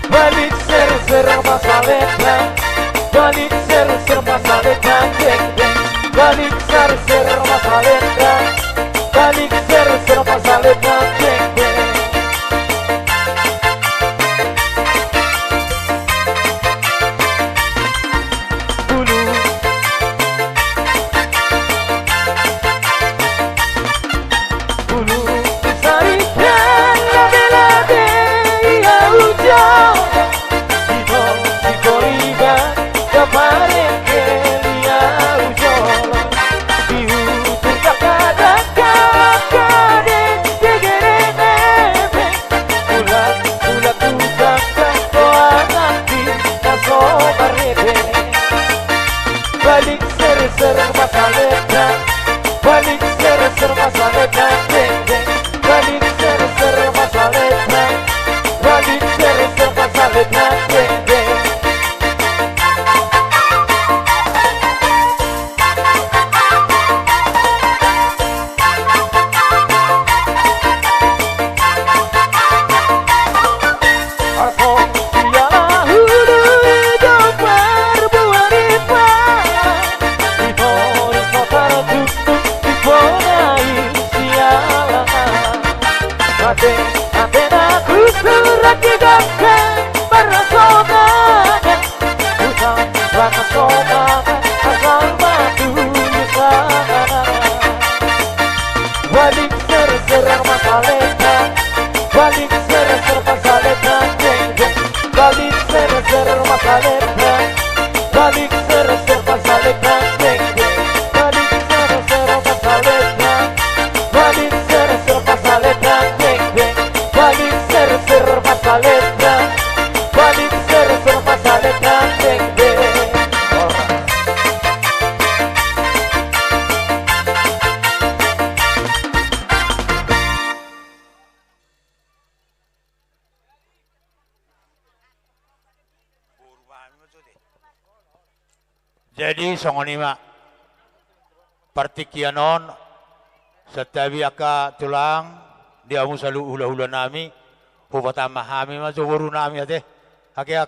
Balik ser-ser masaletna, balik ser-ser masaletna, balik ser-ser masaletna, balik ser-ser masaletna, balik ser-ser masaletna, balik ser-ser masaletna, balik ser-ser masaletna, balik ser-ser masaletna, Antenaku surat digapkan bersokangan, hutan warna sokangan, asal batu sana. Balik ser-ser masaletna, balik ser-ser masaletna, balik ser-ser masaletna, balik ser-ser masaletna, balik ser-ser masaletna, balik ser-ser masaletna. Balik ser-ser masaletna, balik ser-ser masaletna, jadi songonima partikianon setawi aka tulang dia musalu hula-hula nami hubata mahami ma joguru nami ate hake aka